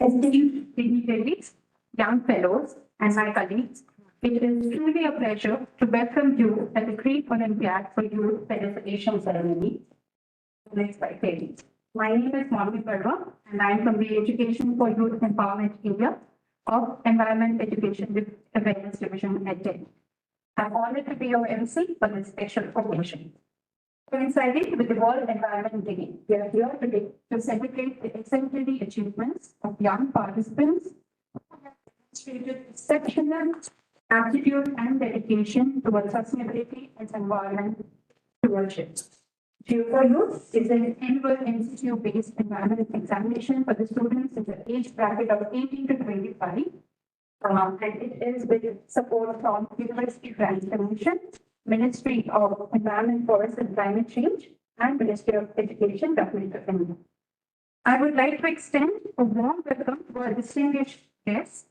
esteemed dignitaries, young fellows, and my colleagues, it is truly a pleasure to welcome you at the Great Olympiad for Youth Felicitation ceremony organized by TERI. My name is Momi Barwa, and I am from the Education for Youth Empowerment area of Environment Education Awareness Division at TERI. I'm honored to be your MC for this special occasion. Coinciding with the World Environment Day, we are here today to celebrate the exemplary achievements of young participants who have demonstrated exceptional aptitude and dedication towards sustainability and environment stewardship. GO4Youth is an annual MCQ-based environment examination for the students in the age bracket of 18 to 25. And it is with support from University Grants Commission, Ministry of Environment, Forest and Climate Change, and Ministry of Education, Government of India. I would like to extend a warm welcome to our distinguished guests.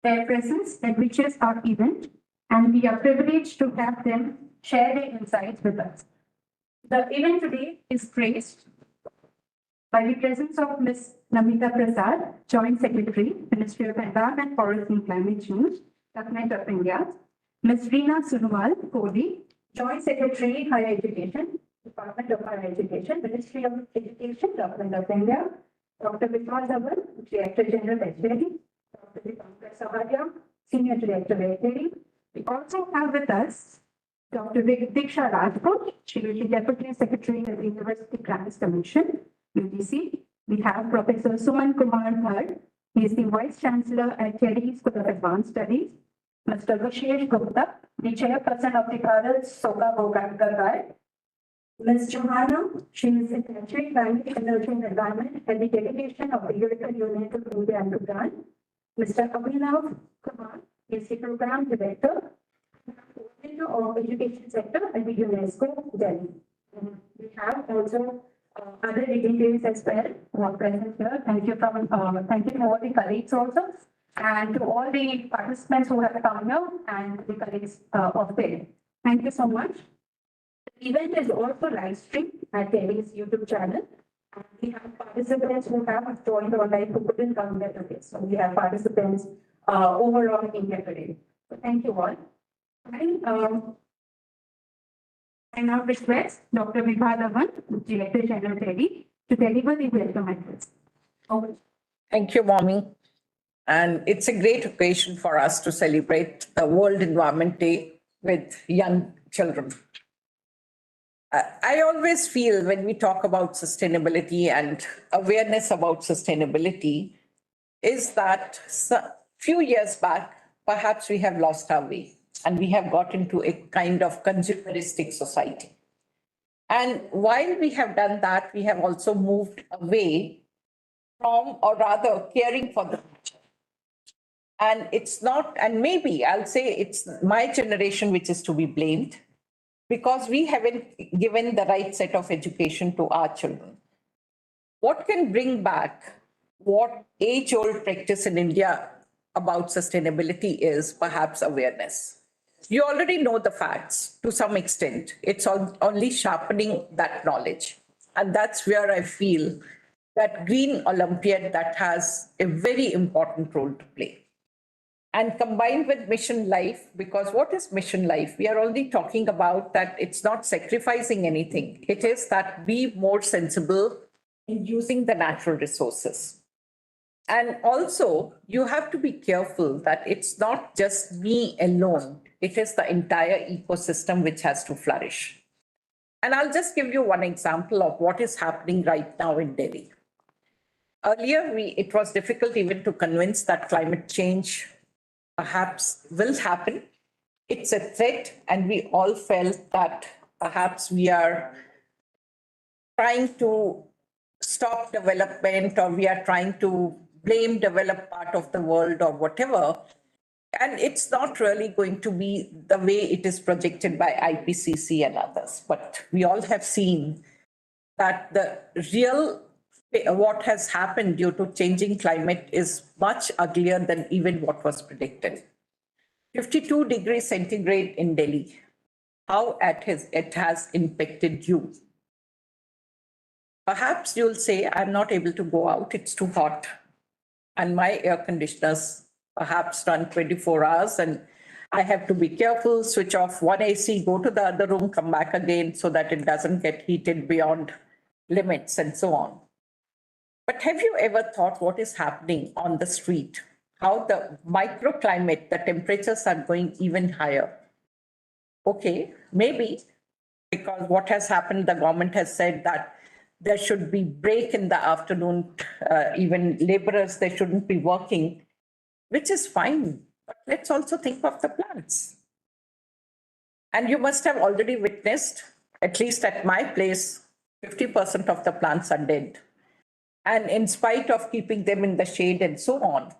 Their presence enriches our event, and we are privileged to have them share their insights with us. The event today is graced by the presence of Ms. Namita Prasad, Joint Secretary, Ministry of Environment, Forest and Climate Change, Government of India; Ms. Reena Sunwal Kohli, Joint Secretary, Higher Education, Department of Higher Education, Ministry of Education, Government of India; Dr. Vishal Dhawan, Director General at TERI; Dr. Dipankar Savaria, Senior Director at TERI. We also have with us Dr. Diksha Rajput, she is the Deputy Secretary of the University Grants Commission, UGC. We have Professor Suman Kumar Bhatt, he is the Vice Chancellor at TERI School of Advanced Studies. Mr. Vishesh Gupta, the Chairperson of the Bharat Soka Bogagar. Ms. Johanna, she is the Secretary Climate, Energy and Environment and the Delegation of the European Union to India and Bhutan. Mr. Abhinav Kumar is the Program Director of Education Sector at the UNESCO, Delhi. We have also other dignitaries as well who are present here. Thank you to all the colleagues also, and to all the participants who have come here and the colleagues of TERI. Thank you so much. The event is also live streamed at TERI's YouTube channel. And we have participants who have joined online who couldn't come here today. So we have participants overall in here today. So thank you all. I now request Dr. Vibha Dhawan, Director General TERI, to deliver the welcome address. Over. Thank you, Mommy. And it's a great occasion for us to celebrate the World Environment Day with young children. I always feel when we talk about sustainability and awareness about sustainability is that a few years back, perhaps we have lost our way and we have got into a kind of consumeristic society. And while we have done that, we have also moved away from, or rather caring for the future. And it's not, and maybe I'll say it's my generation which is to be blamed, because we haven't given the right set of education to our children. What can bring back what age-old practice in India about sustainability is perhaps awareness. You already know the facts to some extent. It's only sharpening that knowledge. And that's where I feel that Green Olympiad that has a very important role to play. And combined with mission life, because what is mission life? We are only talking about that it's not sacrificing anything. It is that be more sensible in using the natural resources. And also, you have to be careful that it's not just me alone. It is the entire ecosystem which has to flourish. And I'll just give you one example of what is happening right now in Delhi. Earlier, it was difficult even to convince that climate change perhaps will happen. It's a threat, and we all felt that perhaps we are trying to stop development, or we are trying to blame developed part of the world or whatever. And it's not really going to be the way it is projected by IPCC and others. But we all have seen that the real what has happened due to changing climate is much uglier than even what was predicted. 52 degrees centigrade in Delhi, how it has impacted you. Perhaps you'll say, I'm not able to go out, it's too hot. and my air conditioners perhaps run 24 hours, and I have to be careful, switch off one AC, go to the other room, come back again so that it doesn't get heated beyond limits and so on. But have you ever thought what is happening on the street? How the microclimate, the temperatures are going even higher. Okay, maybe because what has happened, the government has said that there should be break in the afternoon, even laborers, they shouldn't be working, which is fine. But let's also think of the plants. And you must have already witnessed, at least at my place, 50% of the plants are dead. And in spite of keeping them in the shade and so on.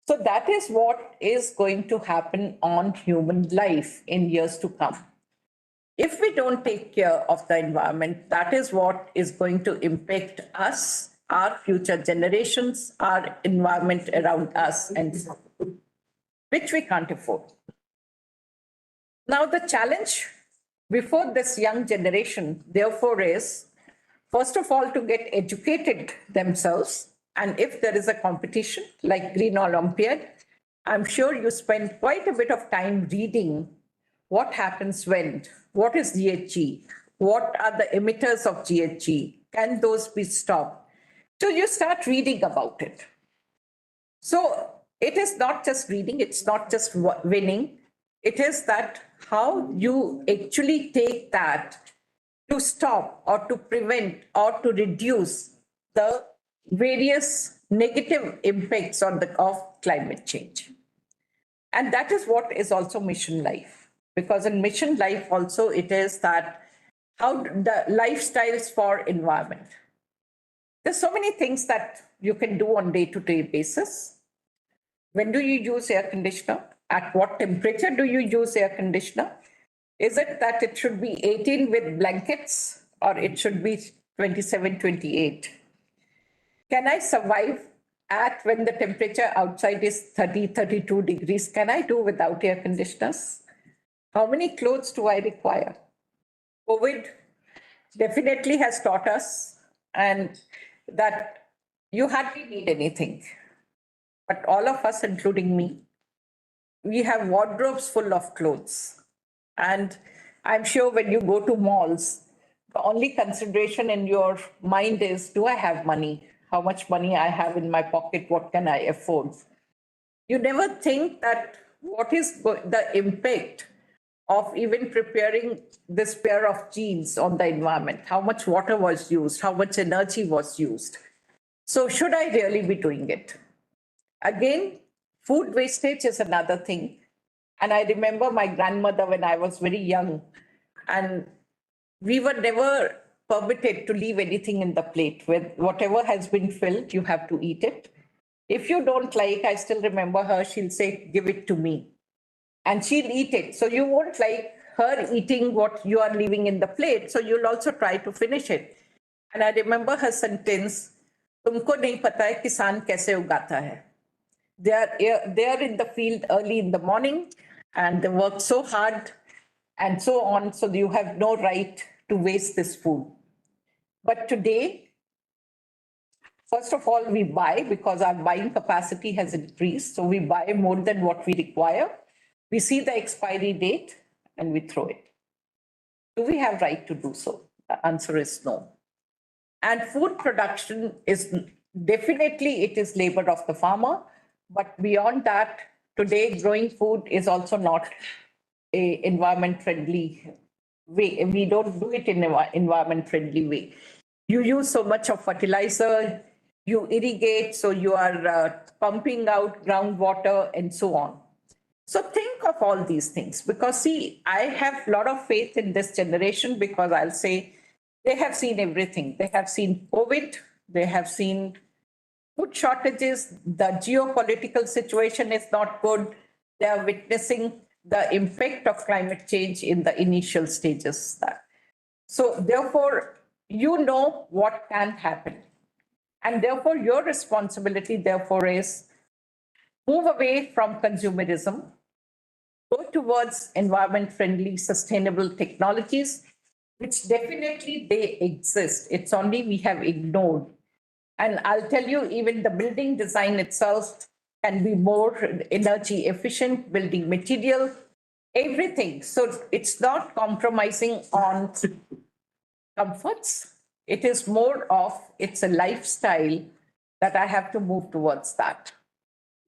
So that is what is going to happen on human life in years to come. If we don't take care of the environment, that is what is going to impact us, our future generations, our environment around us, and which we can't afford. Now, the challenge before this young generation, therefore, is first of all to get educated themselves. And if there is a competition like Green Olympiad, I'm sure you spend quite a bit of time reading what happens when, what is GHG, what are the emitters of GHG, can those be stopped? So you start reading about it. So it is not just reading, it's not just winning, it is that how you actually take that to stop or to prevent or to reduce the various negative impacts of climate change. And that is what is also mission life. Because in mission life also it is that how the lifestyles for environment. There's so many things that you can do on day-to-day basis. When do you use air conditioner? At what temperature do you use air conditioner? Is it that it should be 18 with blankets or it should be 27, 28? Can I survive at when the temperature outside is 30, 32 degrees? Can I do without air conditioners? How many clothes do I require? COVID definitely has taught us and that you hardly need anything. But all of us, including me, we have wardrobes full of clothes. And I'm sure when you go to malls, the only consideration in your mind is, do I have money? How much money I have in my pocket? What can I afford? You never think that what is the impact of even preparing this pair of jeans on the environment? How much water was used? How much energy was used? So should I really be doing it? Again, food wastage is another thing. And I remember my grandmother when I was very young, and we were never permitted to leave anything in the plate. With whatever has been filled, you have to eat it. If you don't like, I still remember her, she'll say, give it to me. And she'll eat it. So you won't like her eating what you are leaving in the plate. So you'll also try to finish it. And I remember her sentence, तुमको नहीं पता है किसान कैसे उगाता है. They are in the field early in the morning and they work so hard and so on. So you have no right to waste this food. But today, first of all, we buy because our buying capacity has increased. So we buy more than what we require. We see the expiry date and we throw it. Do we have right to do so? The answer is no. And food production is definitely, it is labor of the farmer. But beyond that, today growing food is also not a environment friendly way. We don't do it in an environment friendly way. You use so much of fertilizer, you irrigate, so you are pumping out groundwater and so on. So think of all these things because see, I have a lot of faith in this generation because I'll say they have seen everything. They have seen COVID, they have seen food shortages, the geopolitical situation is not good. They are witnessing the impact of climate change in the initial stages. So therefore, you know what can happen. And therefore, your responsibility, therefore, is move away from consumerism, go towards environment-friendly, sustainable technologies, which definitely they exist. It's only we have ignored. And I'll tell you, even the building design itself can be more energy efficient, building material, everything. So it's not compromising on comforts. It is more of, it's a lifestyle that I have to move towards that.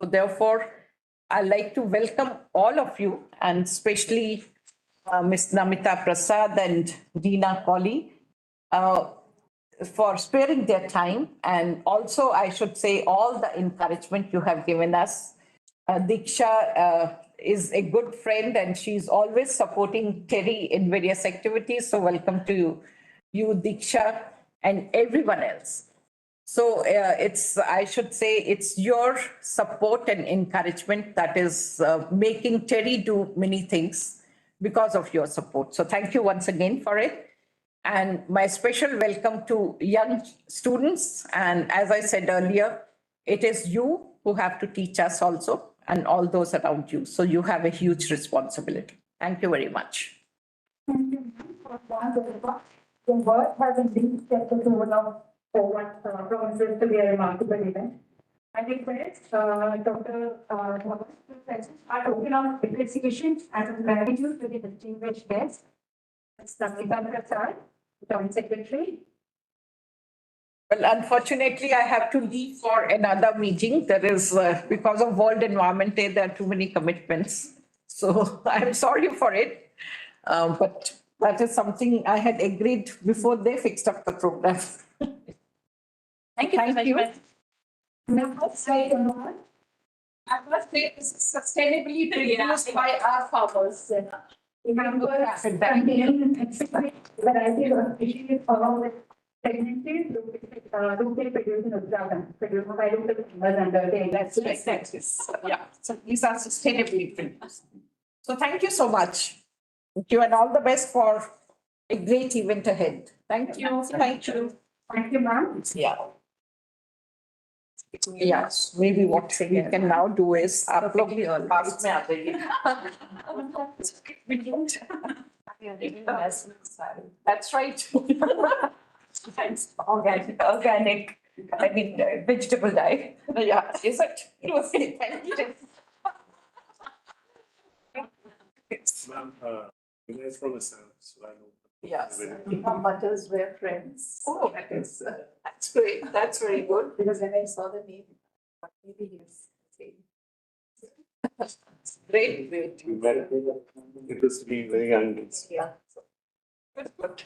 So therefore, I'd like to welcome all of you, and especially Ms. Namita Prasad and Reena Colley, for sparing their time. And also, I should say, all the encouragement you have given us. Diksha is a good friend and she's always supporting TERI in various activities. So welcome to you, Diksha, and everyone else. So I should say, it's your support and encouragement that is making TERI do many things because of your support. So thank you once again for it. And my special welcome to young students. And as I said earlier, it is you who have to teach us also, and all those around you. So you have a huge responsibility. Thank you very much. Thank you for that. The work has indeed set the tone of what promises to be a remarkable event. I request Dr. Thomas to present our token of appreciation and gratitude to the distinguished guest, Ms. Namita Prasad, Joint Secretary. Well, unfortunately, I have to leave for another meeting. There is, because of World Environment Day, there are too many commitments. So I'm sorry for it. But that is something I had agreed before they fixed up the program. Thank you. Thank you. I must say, this is sustainably produced by our farmers. Remember, containing variety of species along with pregnancies, Rupil produced in Uttarakhand, produced by Rupil farmers under the That's right, that is, yeah, so these are sustainably produced. So thank you so much. Thank you, and all the best for a great event ahead. Thank you. Thank you. Thank you, ma'am. Yeah. Yes, maybe what we can now do is आप लोग पास में आ जाइए. That's right. Organic, I mean, vegetable dye. Yeah, is it? It was thank you. Ma'am, you guys from the south, so I know. Yes. Our mothers were friends. Oh, that's great. That's very good. Because when I saw the name, maybe he's saying. Great, great. It was to be very young. Yeah. Good, good.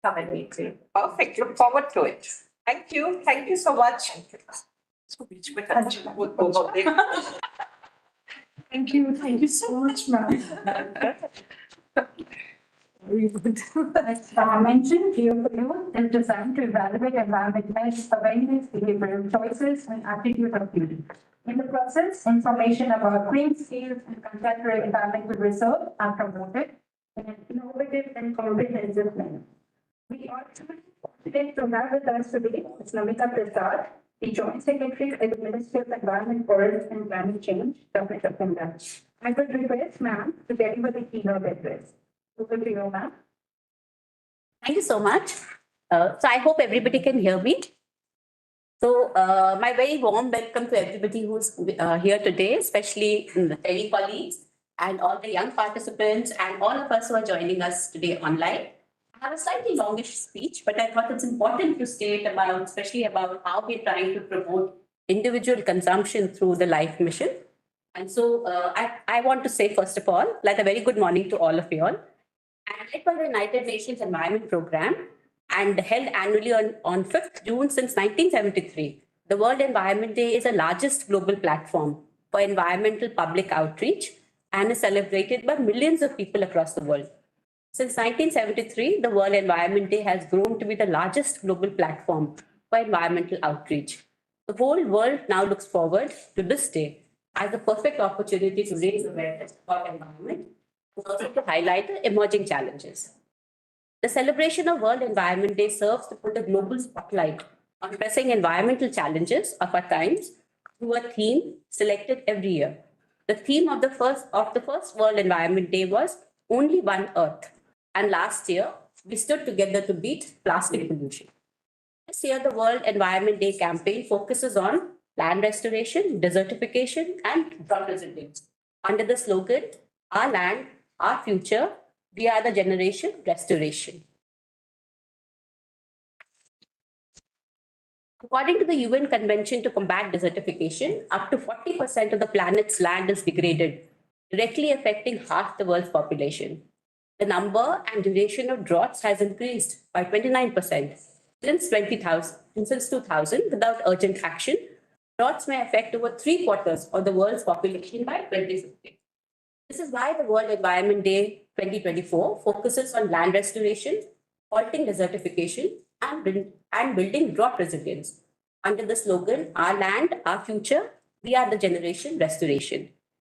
Come and meet me. Perfect. Look forward to it. Thank you. Thank you so much. Thank you so much, ma'am. As mentioned, GO4Youth is designed to evaluate environmental awareness, behavioral choices, and attitude of youth. In the process, information about green skills and contemporary environmental research are promoted in an innovative and comprehensive manner. We are fortunate to have with us today Ms. Namita Prasad, the Joint Secretary at the Ministry of Environment, Forest and Climate Change, Government of India. I would request ma'am to deliver the keynote address. Over to you, ma'am. Thank you so much. So I hope everybody can hear me. So my very warm welcome to everybody who's here today, especially the TERI colleagues and all the young participants and all of us who are joining us today online. I have a slightly longish speech, but I thought it's important to state about, especially about how we're trying to promote individual consumption through the LIFE mission. And so I want to say, first of all, like a very good morning to all of you all. And led by the United Nations Environment Programme and held annually on 5th June since 1973, the World Environment Day is the largest global platform for environmental public outreach and is celebrated by millions of people across the world. Since 1973, the World Environment Day has grown to be the largest global platform for environmental outreach. The whole world now looks forward to this day as the perfect opportunity to raise awareness about environment, and also to highlight the emerging challenges. The celebration of World Environment Day serves to put a global spotlight on pressing environmental challenges of our times through a theme selected every year. The theme of the first World Environment Day was Only One Earth. And last year, we stood together to beat plastic pollution. This year, the World Environment Day campaign focuses on land restoration, desertification, and drought resilience. Under the slogan, Our Land, Our Future, we are the generation restoration. According to the UN Convention to Combat Desertification, up to 40% of the planet's land is degraded, directly affecting half the world's population. The number and duration of droughts has increased by 29% since 2000 without urgent action. Droughts may affect over 3/4 of the world's population by 2050. This is why the World Environment Day 2024 focuses on land restoration, halting desertification, and building drought resilience. Under the slogan, Our Land, Our Future, we are the generation restoration.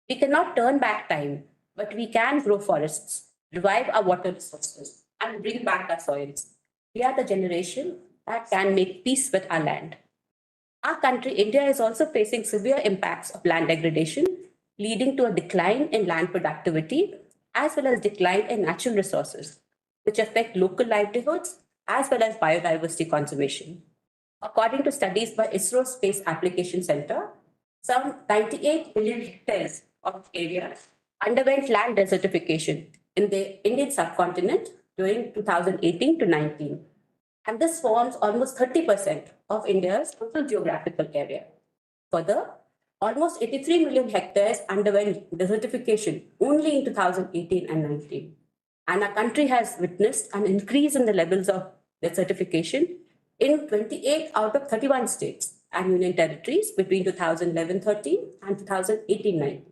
We cannot turn back time, but we can grow forests, revive our water resources, and bring back our soils. We are the generation that can make peace with our land. Our country, India, is also facing severe impacts of land degradation, leading to a decline in land productivity as well as decline in natural resources, which affect local livelihoods as well as biodiversity conservation. According to studies by ISRO Space Application Center, some 98 million hectares of area underwent land desertification in the Indian subcontinent during 2018 to 19. And this forms almost 30% of India's total geographical area. Further, almost 83 million hectares underwent desertification only in 2018 and 19. And our country has witnessed an increase in the levels of desertification in 28 out of 31 states and union territories between 2011-13 and 2018-19.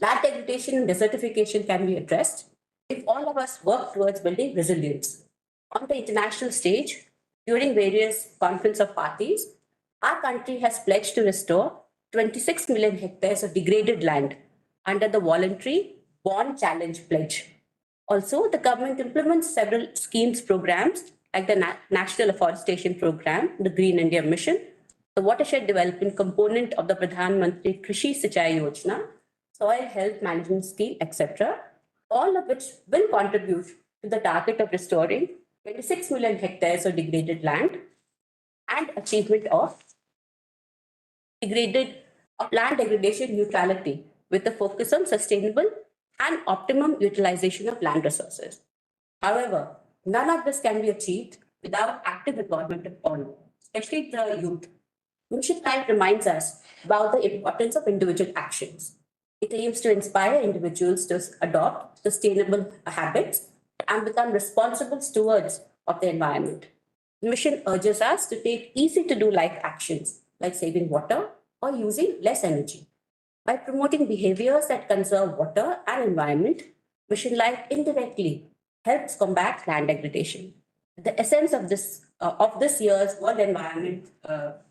Land degradation and desertification can be addressed if all of us work towards building resilience. On the international stage, during various conference of parties, our country has pledged to restore 26 million hectares of degraded land under the voluntary Bond Challenge Pledge. Also, the government implements several schemes, programs like the National Afforestation Program, the Green India Mission, the Watershed Development component of the Pradhan Mantri Krishi Sinchai Yojana, Soil Health Management Scheme, etc., all of which will contribute to the target of restoring 26 million hectares of degraded land and achievement of land degradation neutrality with a focus on sustainable and optimum utilization of land resources. However, none of this can be achieved without active involvement of all, especially the youth. Mission Life reminds us about the importance of individual actions. It aims to inspire individuals to adopt sustainable habits and become responsible stewards of the environment. The mission urges us to take easy-to-do life actions like saving water or using less energy. By promoting behaviors that conserve water and environment, Mission Life indirectly helps combat land degradation. The essence of this year's World Environment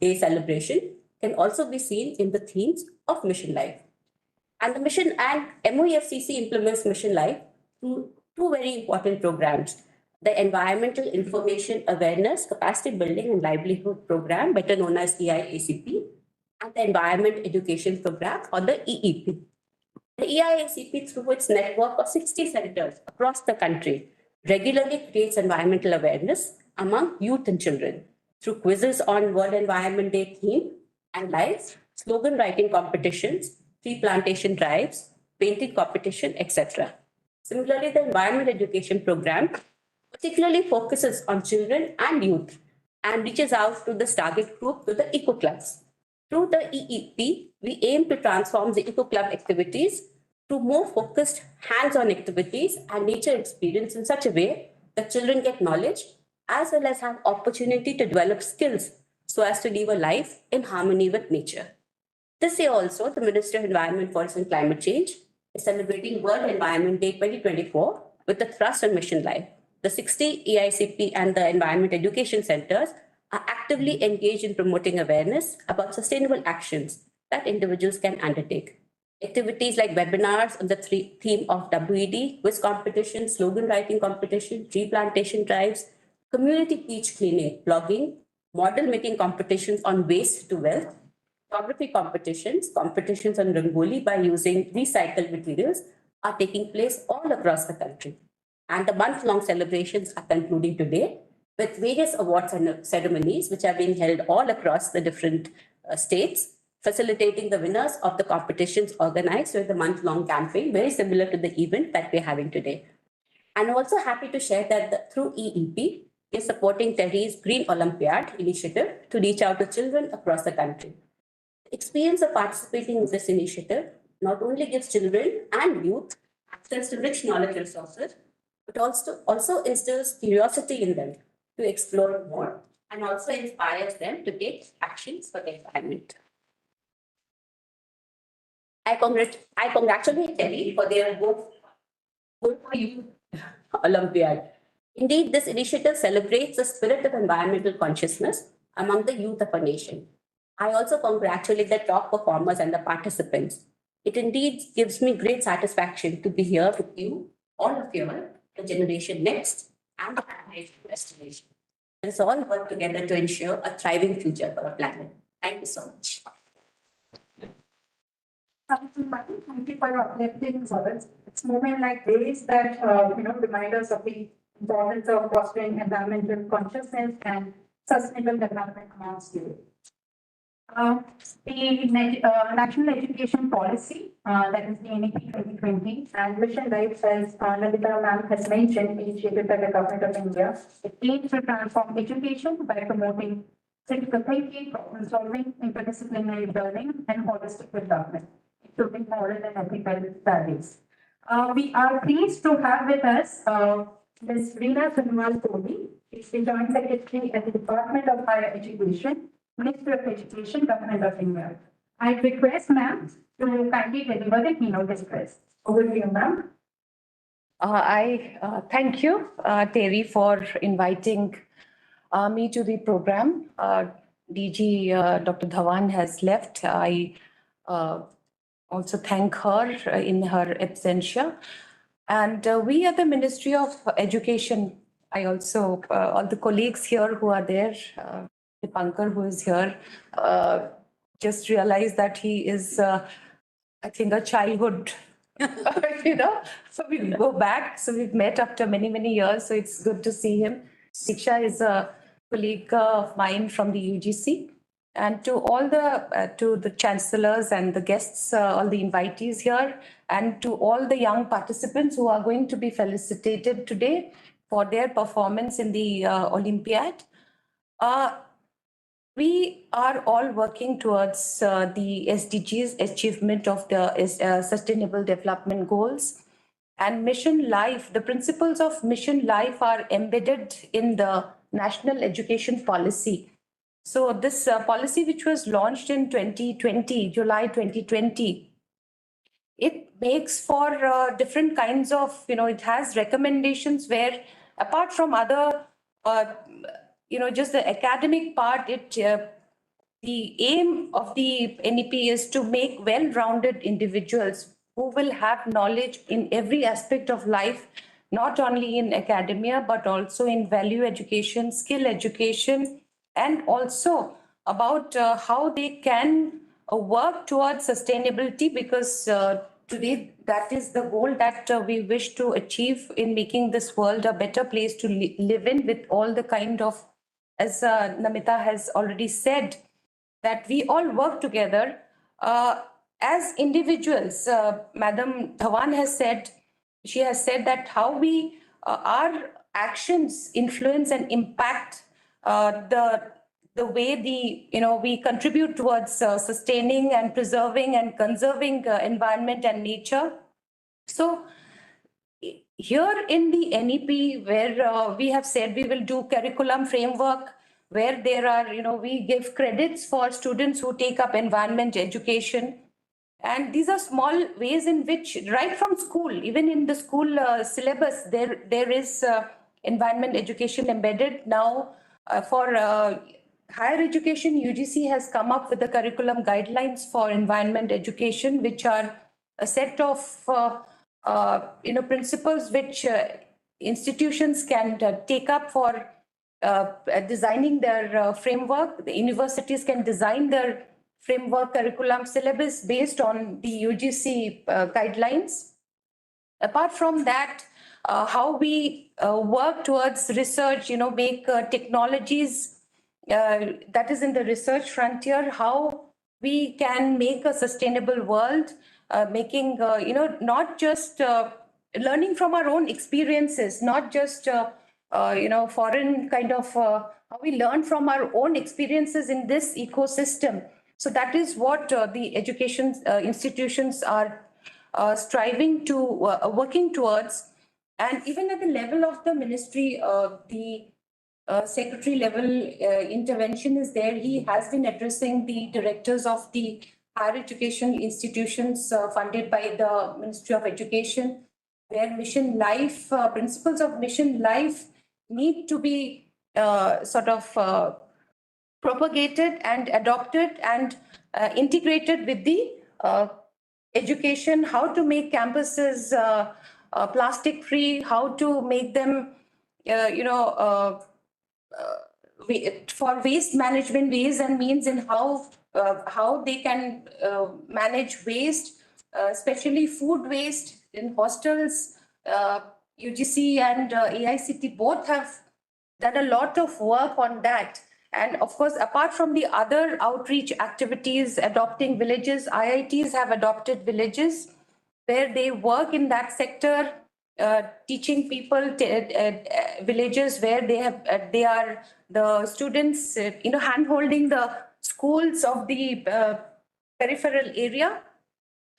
Day celebration can also be seen in the themes of Mission Life. And the mission and MoEFCC implements Mission Life through two very important programs: the Environmental Information Awareness, Capacity Building and Livelihood Program, better known as EIACP, and the Environment Education Program, or the EEP. The EIACP, through its network of 60 centers across the country, regularly creates environmental awareness among youth and children through quizzes on World Environment Day theme and lives, slogan writing competitions, tree plantation drives, painting competition, etc. Similarly, the Environment Education Program particularly focuses on children and youth and reaches out to this target group with the eco clubs. Through the EEP, we aim to transform the eco club activities to more focused hands-on activities and nature experience in such a way that children get knowledge as well as have opportunity to develop skills so as to live a life in harmony with nature. This year also, the Ministry of Environment, Forest and Climate Change is celebrating World Environment Day 2024 with the thrust on Mission Life. The 60 EICP and the Environment Education Centers are actively engaged in promoting awareness about sustainable actions that individuals can undertake. Activities like webinars on the theme of WED, quiz competition, slogan writing competition, tree plantation drives, community beach cleaning, blogging, model making competitions on waste to wealth, photography competitions, competitions on Rangoli by using recycled materials are taking place all across the country. And the month-long celebrations are concluding today with various awards and ceremonies which have been held all across the different states, facilitating the winners of the competitions organized with a month-long campaign, very similar to the event that we're having today. I'm also happy to share that through EEP, we're supporting TERI's Green Olympiad initiative to reach out to children across the country. The experience of participating in this initiative not only gives children and youth access to rich knowledge resources, but also instills curiosity in them to explore more and also inspires them to take actions for the environment. I congratulate TERI for their GO4Youth Olympiad. Indeed, this initiative celebrates the spirit of environmental consciousness among the youth of a nation. I also congratulate the top performers and the participants. It indeed gives me great satisfaction to be here with you, all of you, the generation next and the planet restoration. Let's all work together to ensure a thriving future for our planet. Thank you so much. Thank you for your uplifting words. It's moments like these that remind us of the importance of fostering environmental consciousness and sustainable development amongst youth. The National Education Policy, that is the NEP 2020, and Mission Life, as Nandita ma'am has mentioned, initiated by the Government of India. It aims to transform education by promoting critical thinking, problem solving, interdisciplinary learning, and holistic development, including moral and ethical values. We are pleased to have with us Ms. Reena Sunwal Kohli. She's the Joint Secretary at the Department of Higher Education, Ministry of Education, Government of India. I request ma'am to kindly deliver the keynote address. Over to you, ma'am. I thank you, TERI, for inviting me to the program. DG Dr. Dhawan has left. I also thank her in her absentia. And we at the Ministry of Education, I also, all the colleagues here who are there, Dipankar who is here, just realized that he is, I think, a childhood, so we go back. So we've met after many, many years. So it's good to see him. Diksha is a colleague of mine from the UGC. And to all the chancellors and the guests, all the invitees here, and to all the young participants who are going to be felicitated today for their performance in the Olympiad. We are all working towards the SDGs, achievement of the Sustainable Development Goals. And Mission Life, the principles of Mission Life are embedded in the National Education Policy. So this policy, which was launched in 2020, July 2020, it makes for different kinds of, it has recommendations where, apart from other, just the academic part, the aim of the NEP is to make well-rounded individuals who will have knowledge in every aspect of life, not only in academia, but also in value education, skill education, and also about how they can work towards sustainability, because today that is the goal that we wish to achieve in making this world a better place to live in, with all the kind of, as Namita has already said, that we all work together as individuals. Madam Dhawan has said, she has said that how we, our actions influence and impact the way we contribute towards sustaining and preserving and conserving environment and nature. So here in the NEP, where we have said we will do curriculum framework, where there are, we give credits for students who take up environment education. And these are small ways in which, right from school, even in the school syllabus, there is environment education embedded. Now for higher education, UGC has come up with the curriculum guidelines for environment education, which are a set of principles which institutions can take up for designing their framework. The universities can design their framework curriculum syllabus based on the UGC guidelines. Apart from that, how we work towards research, make technologies that is in the research frontier, how we can make a sustainable world, making, not just learning from our own experiences, not just, foreign kind of, how we learn from our own experiences in this ecosystem. So that is what the education institutions are striving to, working towards. And even at the level of the ministry, the secretary level intervention is there. He has been addressing the directors of the higher education institutions funded by the Ministry of Education, where mission life, principles of mission life need to be propagated and adopted and integrated with the education, how to make campuses plastic free, how to make them, for waste management, ways and means, and how they can manage waste, especially food waste in hostels. UGC and AICT both have done a lot of work on that. And of course, apart from the other outreach activities, adopting villages, IITs have adopted villages where they work in that sector, teaching people villages where they are the students, hand-holding the schools of the peripheral area.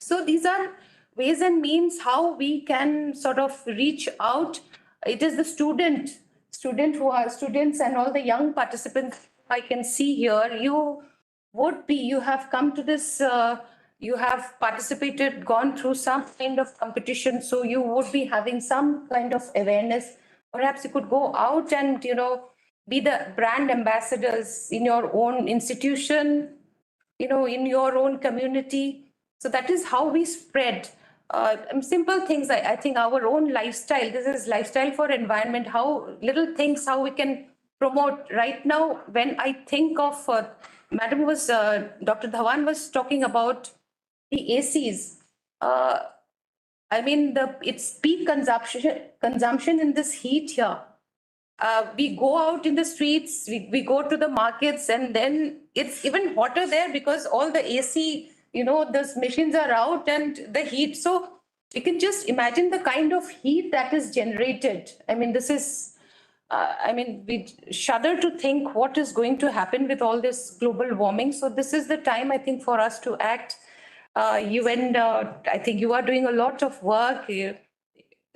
So these are ways and means how we can sort of reach out. It is the students and all the young participants I can see here. You have come to this, you have participated, gone through some kind of competition, so you would be having some kind of awareness. Perhaps you could go out and, be the brand ambassadors in your own institution, in your own community. So that is how we spread. Simple things, I think our own lifestyle, this is lifestyle for environment, how little things, how we can promote. Right now, when I think of, Dr. Dhawan was talking about the ACs. It's peak consumption in this heat here. We go out in the streets, we go to the markets, and then it's even hotter there because all the AC, those machines are out and the heat. So you can just imagine the kind of heat that is generated. This is, we shudder to think what is going to happen with all this global warming. So this is the time, I think, for us to act. I think you are doing a lot of work,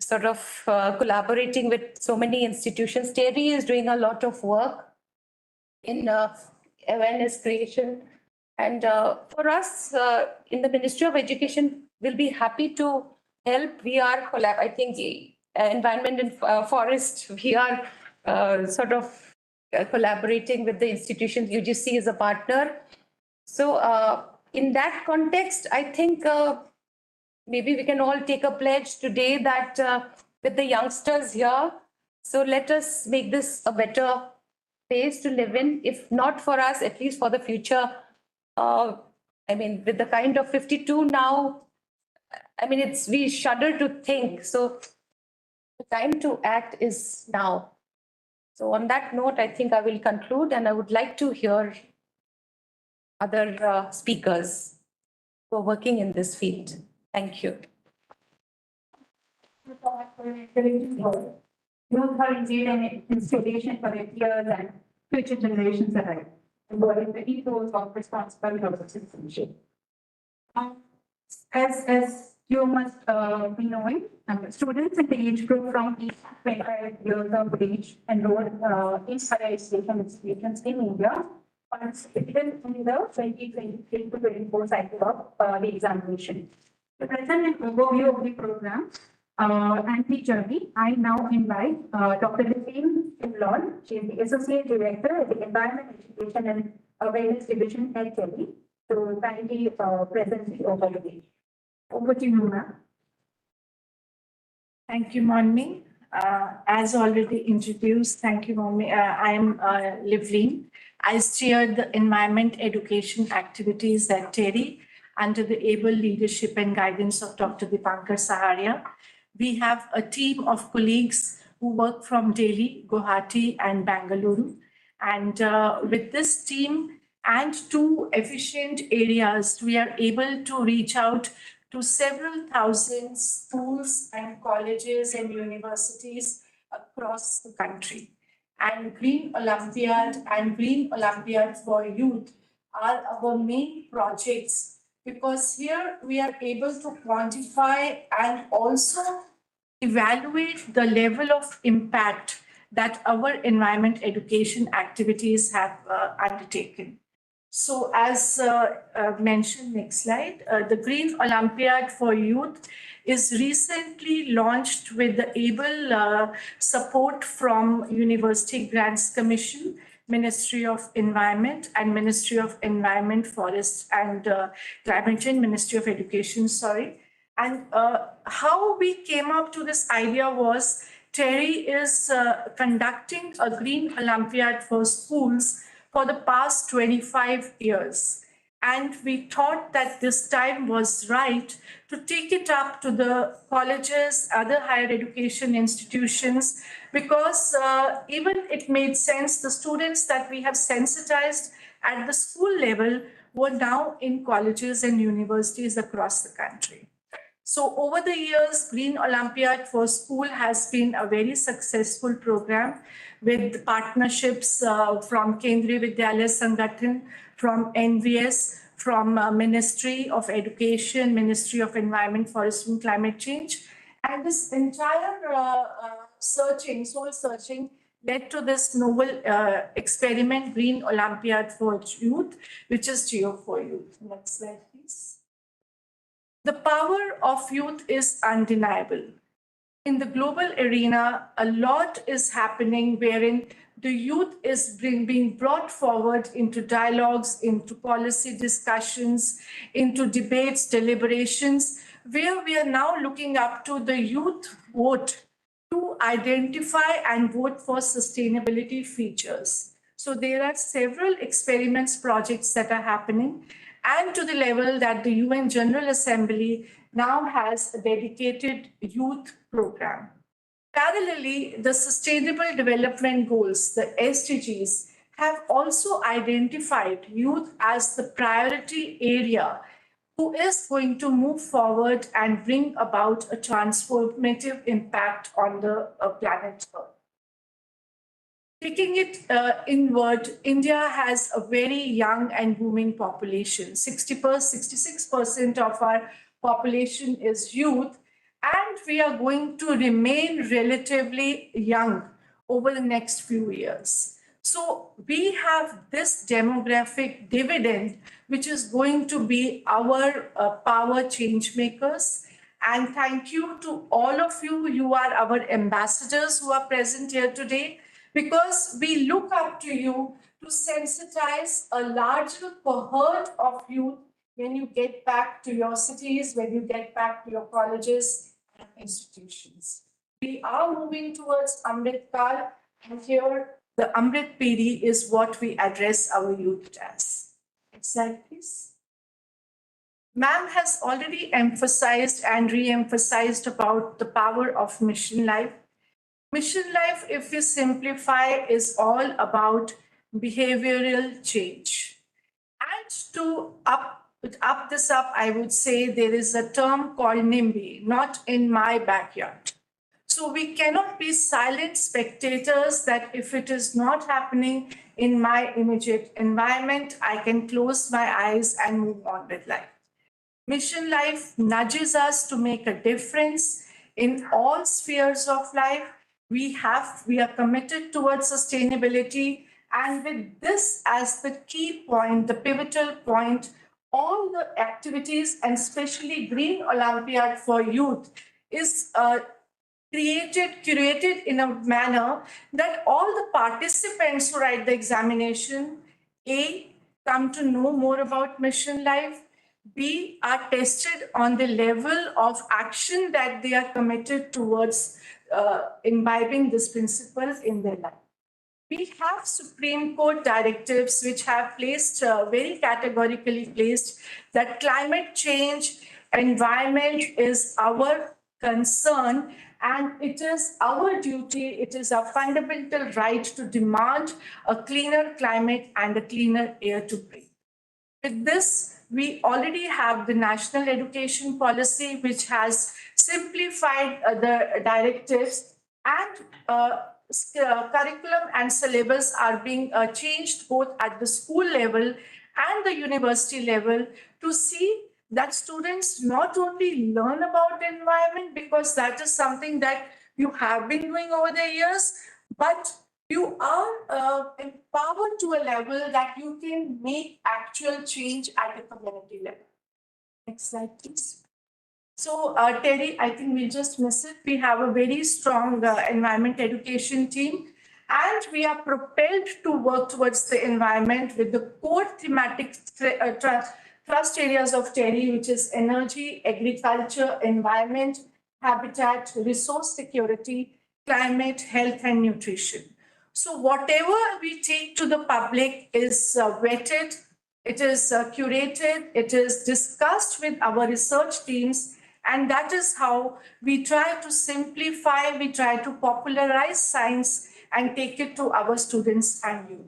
collaborating with so many institutions. TERI is doing a lot of work in awareness creation. And for us in the Ministry of Education, we'll be happy to help. We are I think environment and forest, we are collaborating with the institutions. UGC is a partner. So in that context, I think maybe we can all take a pledge today that with the youngsters here, so let us make this a better place to live in, if not for us, at least for the future. With the kind of 52 now, we shudder to think. So the time to act is now. So on that note, I think I will conclude, and I would like to hear other speakers who are working in this field. Thank you. Youth are indeed an inspiration for their peers and future generations ahead, embodying the ethos of responsible global citizenship. As you must be knowing, students in the age group from 8 to 25 years of age enrolled in higher education institutions in India participated in the 2023 to 24 cycle of the examination. To present an overview of the program and the journey, I now invite Dr. Levine Simlon. She is the Associate Director at the Environment, Education and Awareness Division at TERI, to kindly present the overview. Over to you, ma'am. Thank you, Monmi. As already introduced, thank you, Monmi. I am Livleen. I steer the environment education activities at TERI under the able leadership and guidance of Dr. Dipankar Saharia. We have a team of colleagues who work from Delhi, Guwahati, and Bangalore. And with this team and 2 efficient areas, we are able to reach out to several thousand schools and colleges and universities across the country. And Green Olympiad and Green Olympiad for Youth are our main projects, because here we are able to quantify and also evaluate the level of impact that our environment education activities have undertaken. So as mentioned, next slide, the Green Olympiad for Youth is recently launched with the able support from University Grants Commission, Ministry of Environment, and Ministry of Environment, Forests and Climate Change, Ministry of Education, sorry. And how we came up to this idea was TERI is conducting a Green Olympiad for schools for the past 25 years. And we thought that this time was right to take it up to the colleges, other higher education institutions, because even it made sense, the students that we have sensitized at the school level were now in colleges and universities across the country. So over the years, Green Olympiad for School has been a very successful program with partnerships from Kendriya Vidyalaya Sangathan, from NVS, from Ministry of Education, Ministry of Environment, Forest and Climate Change. And this entire soul searching led to this novel experiment, Green Olympiad for Youth, which is GO4Youth. Next slide, please. The power of youth is undeniable. In the global arena, a lot is happening wherein the youth is being brought forward into dialogues, into policy discussions, into debates, deliberations, where we are now looking up to the youth vote to identify and vote for sustainability features. So there are several experiments projects that are happening, and to the level that the UN General Assembly now has a dedicated youth program. Parallelly, the Sustainable Development Goals, the SDGs, have also identified youth as the priority area who is going to move forward and bring about a transformative impact on the planet Earth. Taking it inward, India has a very young and booming population. 66% of our population is youth, and we are going to remain relatively young over the next few years. So we have this demographic dividend, which is going to be our power change makers. And thank you to all of you. You are our ambassadors who are present here today, because we look up to you to sensitize a larger cohort of youth when you get back to your cities, when you get back to your colleges and institutions. We are moving towards Amrit Kal, and here the Amrit PD is what we address our youth as. Next slide, please. Ma'am has already emphasized and re-emphasized about the power of mission life. Mission life, if we simplify, is all about behavioral change. And to up this up, I would say there is a term called NIMBY, not in my backyard. So we cannot be silent spectators that if it is not happening in my immediate environment, I can close my eyes and move on with life. Mission life nudges us to make a difference in all spheres of life. We are committed towards sustainability, and with this as the key point, the pivotal point, all the activities and especially Green Olympiad for Youth is curated in a manner that all the participants who write the examination, A, come to know more about mission life, B, are tested on the level of action that they are committed towards imbibing this principle in their life. We have Supreme Court directives which have placed, very categorically placed, that climate change, environment is our concern, and it is our duty, it is our fundamental right to demand a cleaner climate and a cleaner air to breathe. With this, we already have the National Education Policy, which has simplified the directives, and curriculum and syllabus are being changed both at the school level and the university level to see that students not only learn about the environment, because that is something that you have been doing over the years, but you are empowered to a level that you can make actual change at a community level. Next slide, please. So, TERI, I think we'll just miss it. We have a very strong environment education team, and we are propelled to work towards the environment with the core thematic thrust areas of TERI, which is energy, agriculture, environment, habitat, resource security, climate, health, and nutrition. So whatever we take to the public is vetted, it is curated, it is discussed with our research teams, and that is how we try to simplify, we try to popularize science and take it to our students and youth.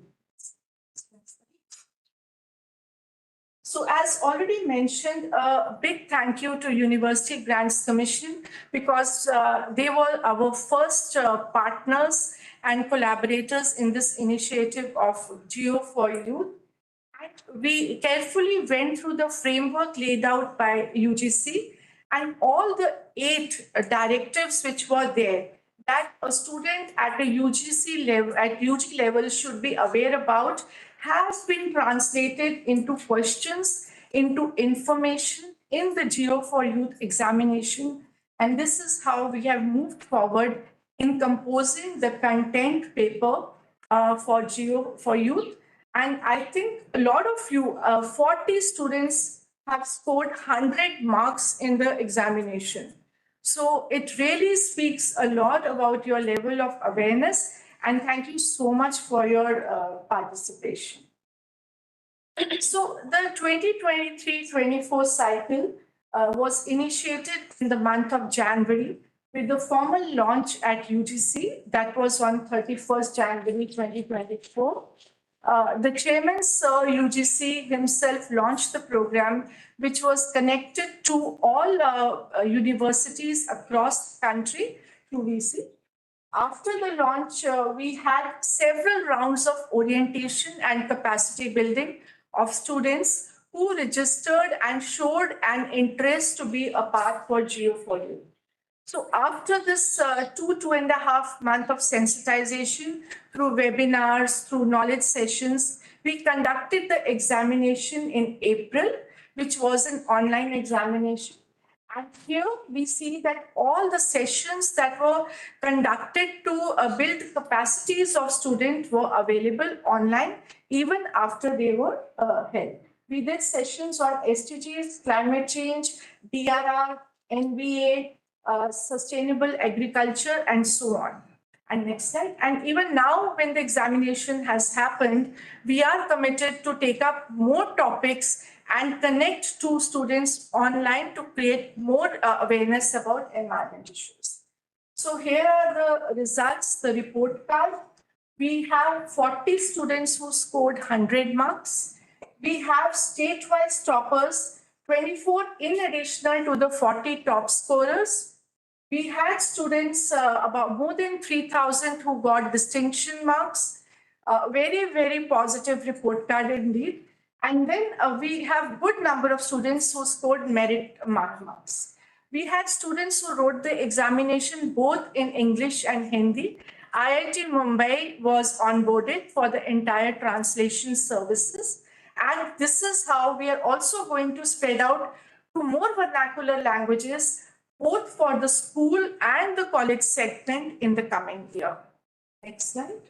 So as already mentioned, a big thank you to University Grants Commission, because they were our first partners and collaborators in this initiative of GO4Youth. And we carefully went through the framework laid out by UGC and all the 8 directives which were there that a student at the UGC level, at UG level should be aware about, has been translated into questions, into information in the GO4Youth examination. And this is how we have moved forward in composing the content paper for GO4Youth. And I think a lot of you, 40 students have scored 100 marks in the examination. So it really speaks a lot about your level of awareness, and thank you so much for your participation. So the 2023-24 cycle was initiated in the month of January with the formal launch at UGC. That was on 31st January 2024. The chairman, Sir UGC himself, launched the program, which was connected to all universities across the country through VC. After the launch, we had several rounds of orientation and capacity building of students who registered and showed an interest to be a part for GO4Youth. So after this 2.5 months of sensitization through webinars, through knowledge sessions, we conducted the examination in April, which was an online examination. And here we see that all the sessions that were conducted to build capacities of students were available online even after they were held. We did sessions on SDGs, climate change, DRR, NBA, sustainable agriculture, and so on. And next slide. And even now, when the examination has happened, we are committed to take up more topics and connect to students online to create more awareness about environment issues. So here are the results, the report card. We have 40 students who scored 100 marks. We have state-wise toppers, 24 in addition to the 40 top scorers. We had students, about more than 3,000 who got distinction marks. Very, very positive report card indeed. And then we have good number of students who scored merit marks. We had students who wrote the examination both in English and Hindi. IIT Mumbai was onboarded for the entire translation services. And this is how we are also going to spread out to more vernacular languages, both for the school and the college segment in the coming year. Next slide.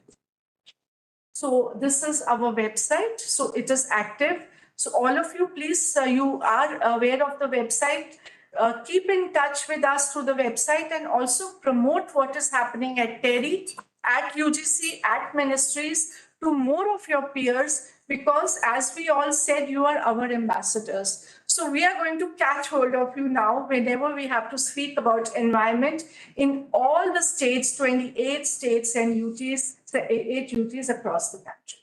So this is our website. So it is active. So all of you, please, you are aware of the website. Keep in touch with us through the website and also promote what is happening at TERI, at UGC, at ministries to more of your peers, because as we all said, you are our ambassadors. So we are going to catch hold of you now whenever we have to speak about environment in all the states, 28 states and UTs, 8 UTs across the country.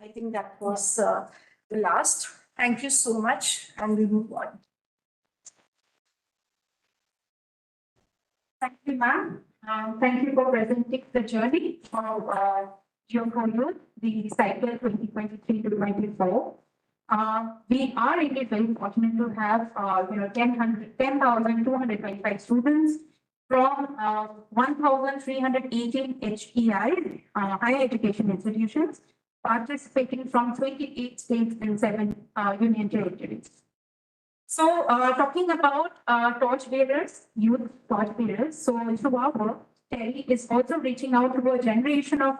I think that was the last. Thank you so much, and we move on. Thank you, ma'am. Thank you for presenting the journey of GO4Youth, the cycle 2023 to 24. We are indeed very fortunate to have, 10,225 students from 1,318 HEI, higher education institutions, participating from 28 states and 7 union territories. So, talking about torch bearers, youth torch bearers. So, through our work, TERI is also reaching out to a generation of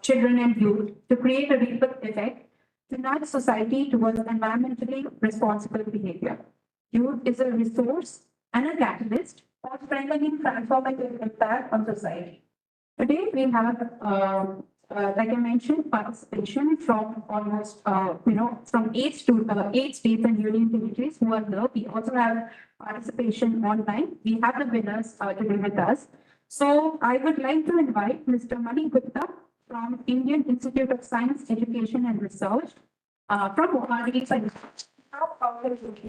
children and youth to create a ripple effect to nudge society towards environmentally responsible behavior. Youth is a resource and a catalyst for strengthening transformative impact on society. Today, we have, like I mentioned, participation from almost, from 8 states and union territories who are here. We also have participation online. We have the winners today with us. So I would like to invite Mr. Mani Gupta from Indian Institute of Science, Education and Research from Mohali. How powerful is it?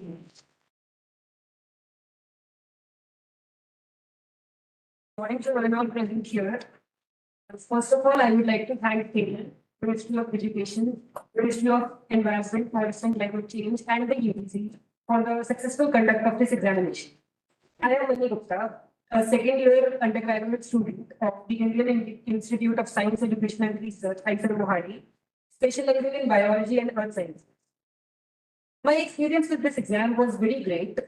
Morning to everyone present here. First of all, I would like to thank TERI, Ministry of Education, Ministry of Environment, Forest and Climate Change, and the UGC for the successful conduct of this examination. I am Mani Gupta, a second-year undergraduate student of the Indian Institute of Science, Education and Research, Mohali, specializing in biology and earth science. My experience with this exam was very great.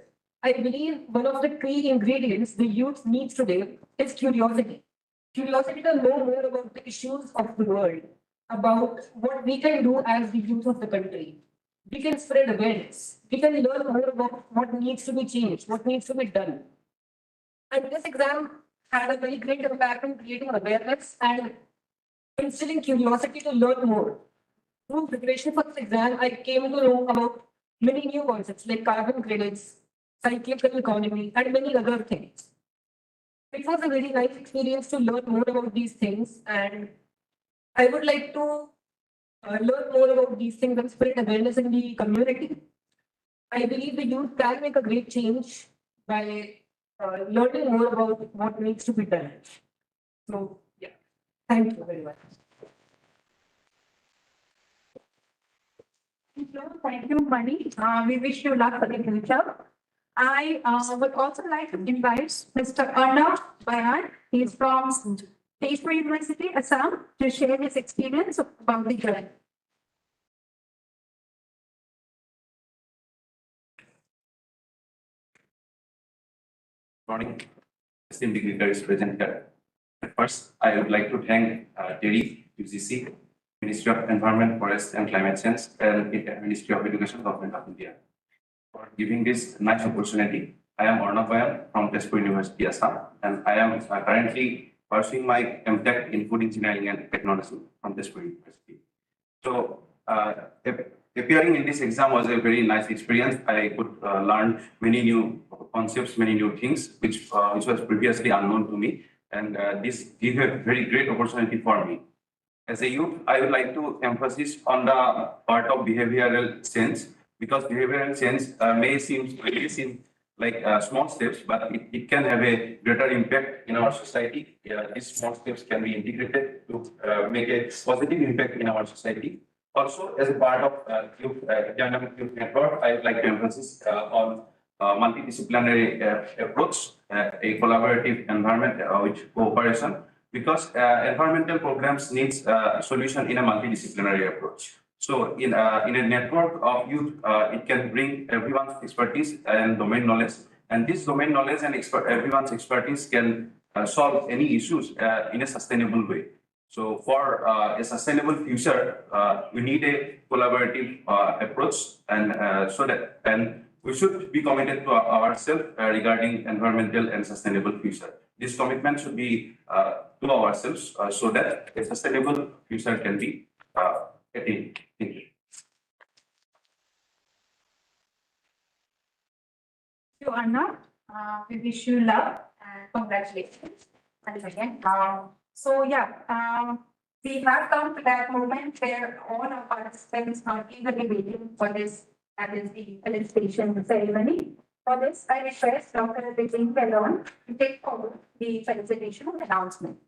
I believe one of the key ingredients the youth needs today is curiosity. Curiosity to know more about the issues of the world, about what we can do as the youth of the country. We can spread awareness. We can learn more about what needs to be changed, what needs to be done. And this exam had a very great impact in creating awareness and instilling curiosity to learn more. Through preparation for this exam, I came to know about many new concepts like carbon credits, cyclical economy, and many other things. It was a very nice experience to learn more about these things, and I would like to learn more about these things and spread awareness in the community. I believe the youth can make a great change by learning more about what needs to be done. So, yeah, thank you very much. Thank you, Mani. We wish you luck for the future. I would also like to invite Mr. Arnav Bayan. He's from Teshpur University, Assam, to share his experience about the journey. Morning, esteemed dignitaries present here. First, I would like to thank TERI, UGC, Ministry of Environment, Forest and Climate Change, and Ministry of Education, Government of India, for giving this nice opportunity. I am Arnav Bayan from Teshpur University, Assam, and I am currently pursuing my MTech in Food Engineering and Technology from Teshpur University. So, appearing in this exam was a very nice experience. I could learn many new concepts, many new things, which was previously unknown to me, and this gave a very great opportunity for me. As a youth, I would like to emphasize on the part of behavioral change, because behavioral change may seem like small steps, but it can have a greater impact in our society. These small steps can be integrated to make a positive impact in our society. Also, as a part of dynamic youth network, I would like to emphasize on multidisciplinary approach, a collaborative environment with cooperation, because environmental programs needs solution in a multidisciplinary approach. So in a network of youth, it can bring everyone's expertise and domain knowledge, and this domain knowledge and everyone's expertise can solve any issues in a sustainable way. So for a sustainable future, we need a collaborative approach, and we should be committed to ourselves regarding environmental and sustainable future. This commitment should be to ourselves so that a sustainable future can be attained. you, Anna. We wish you love and congratulations. And again, we have come to that moment where all our participants are eagerly waiting for this, that is the felicitation ceremony. For this, I request Dr. Vijay Pelon to take forward the felicitation announcement.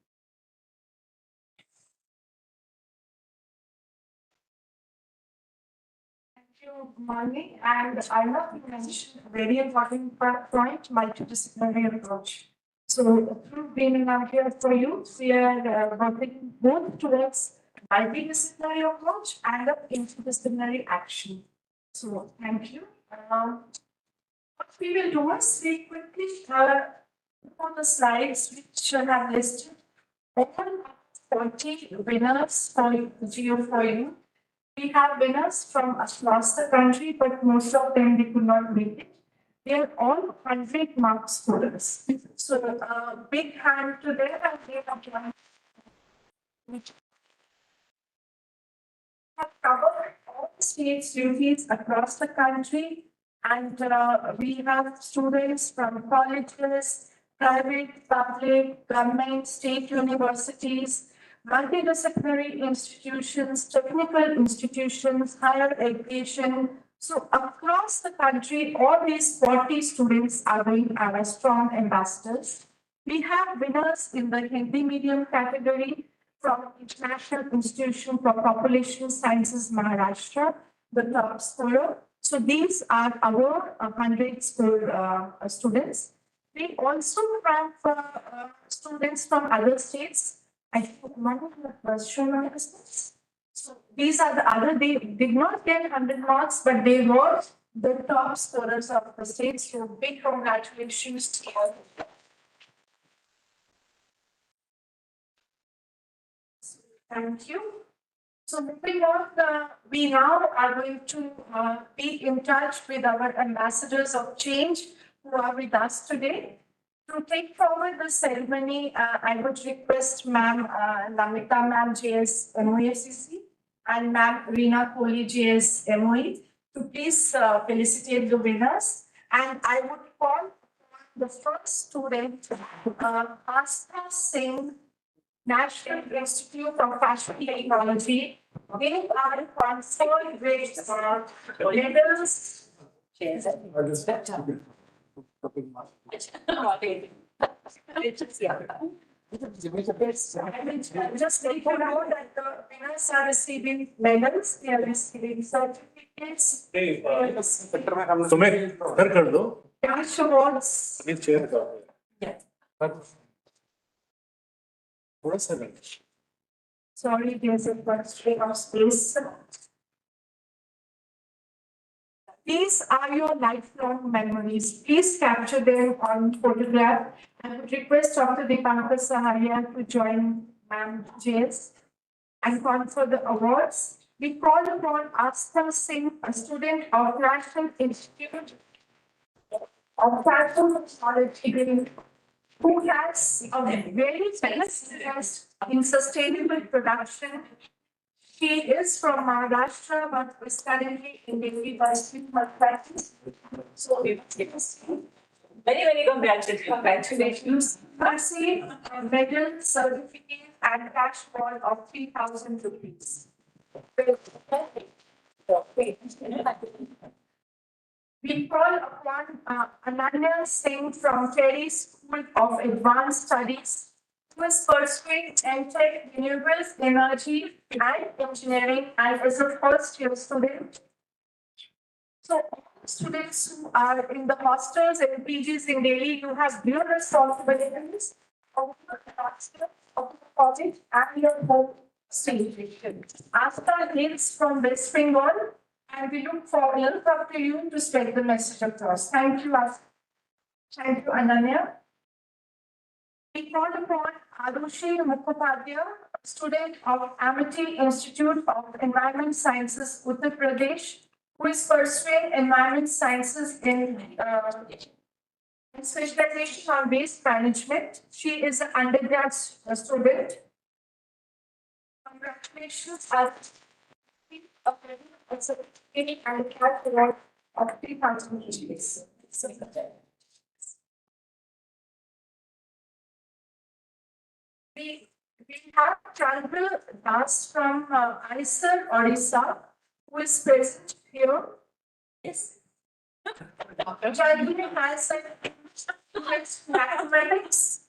Thank you, Mani. And I love you mentioned a very important point, multidisciplinary approach. So through being out here for you, we are working both towards multidisciplinary approach and interdisciplinary action. So thank you. What we will do is we quickly put the slides which have listed all 40 winners for GO4Youth. We have winners from across the country, but most of them they could not make it. They are all 100 mark scorers. So big hand to them and they have covered all states duties across the country, and we have students from colleges, private, public, government, state universities, multidisciplinary institutions, technical institutions, higher education. So across the country, all these 40 students are being our strong ambassadors. We have winners in the Hindi medium category from International Institution for Population Sciences, Maharashtra, the top scorer. So these are our 100 score students. We also have students from other states. I think one of the first show notices. So these are the other, they did not get 100 marks, but they were the top scorers of the state. So big congratulations to all. Thank you. So moving on, we now are going to be in touch with our ambassadors of change who are with us today. To take forward the ceremony, I would request Ma'am Namita Ma'am JS MoEFCC and Ma'am Reena Kohli JS MoE to please felicitate the winners. And I would call the first student, Astha Singh, National Institute of Fashion Technology. They are conferred with medals. Just let you know that the winners are receiving medals, they are receiving certificates. Sumit उधर कर दो Cash awards. ये chair का Yeah. थोड़ा सा रख Sorry, there's a constraint of space. These are your lifelong memories. Please capture them on photograph. I would request Dr. Deepankar Saharia to join Ma'am JS and confer the awards. We call upon Astha Singh, a student of National Institute of Fashion Technology, who has a very famous interest in sustainable production. She is from Maharashtra, but is currently in Delhi pursuing her practice. So, very congratulations. Congratulations. Received a medal, certificate, and cash ball of 3,000 rupees. We call upon Ananya Singh from TERI School of Advanced Studies, who is pursuing MTech Renewable Energy and Engineering and is a first year student. So all students who are in the hostels and PGs in Delhi, you have real responsibilities of the project and your home state. After hails from West Bengal, and we look up to you to spread the message across. Thank you, thank you, Ananya. We call upon Arushi Mukhopadhyay, student of Amity Institute of Environment Sciences, Uttar Pradesh, who is pursuing environment sciences in specialization on waste management. She is an undergrad student. Congratulations and a cash award of 3,000 rupees. We have Chandra Das from ISER Odisha, who is present here. Yes. Chandra has mathematics.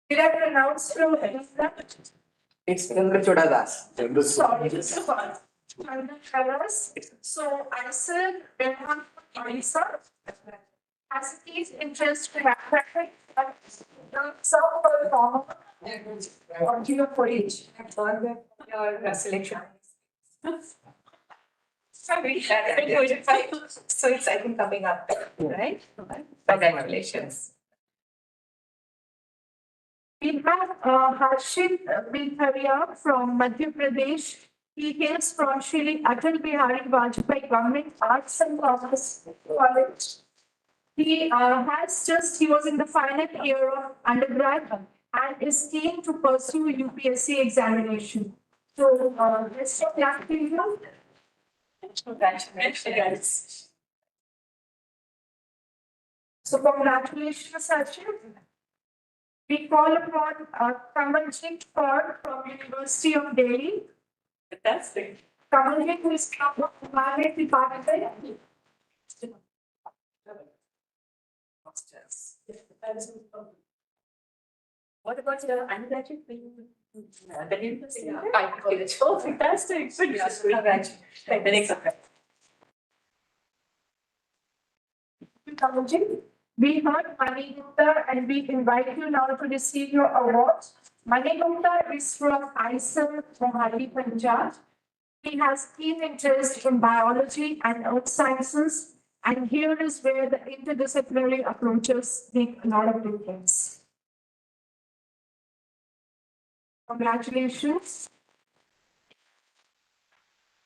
Did I pronounce from Odisha? It's Chandrachudha Das. Sorry, Chandra Kalas. So ISER Odisha has a keen interest in mathematics and some for formal or GO4Youth. Your selection. Sorry. So it's, I think, coming up, right? Congratulations. We have Harshit Bilharia from Madhya Pradesh. He hails from Shri Atal Bihari Vajpayee Government Arts and Commerce College. He was in the final year of undergrad and is keen to pursue UPSC examination. So, best of luck to you. Congratulations. So, congratulations, Harshit. We call upon Kamaljeet Kaur from University of Delhi. Fantastic. Kamaljeet, who is from Environment Department. What about your undergraduate? Oh, fantastic. Congratulations. Kamaljeet, we heard Mani Gupta and we invite you now to receive your award. Mani Gupta is from ISER, Mohali, Punjab. He has keen interest in biology and earth sciences, and here is where the interdisciplinary approaches make a lot of difference. Congratulations.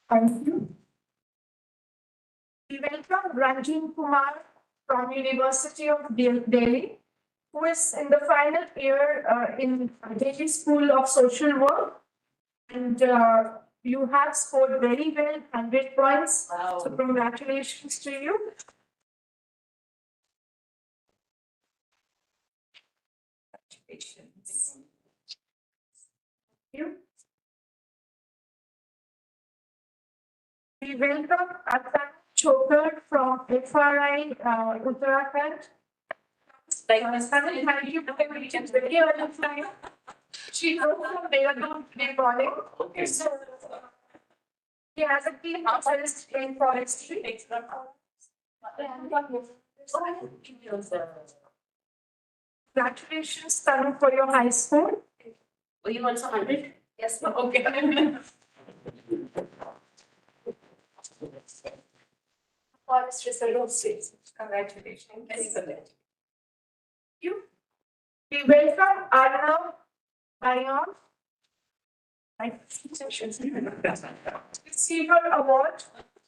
Thank you. We welcome Ranjan Kumar from University of Delhi, who is in the final year in Delhi School of Social Work. And you have scored very well, 100 points. Wow. So congratulations to you. Congratulations. You. We welcome Atan Chokar from FRI Uttarakhand. Thank you for reaching very early time. She wrote from Dehradun today morning. So, he has a keen interest in forestry. Congratulations, Tanu, for your high score. Were you also 100? Yes, okay. Forest Reserve States. Congratulations. Excellent. You. We welcome Arnav Bayon. Receiver award.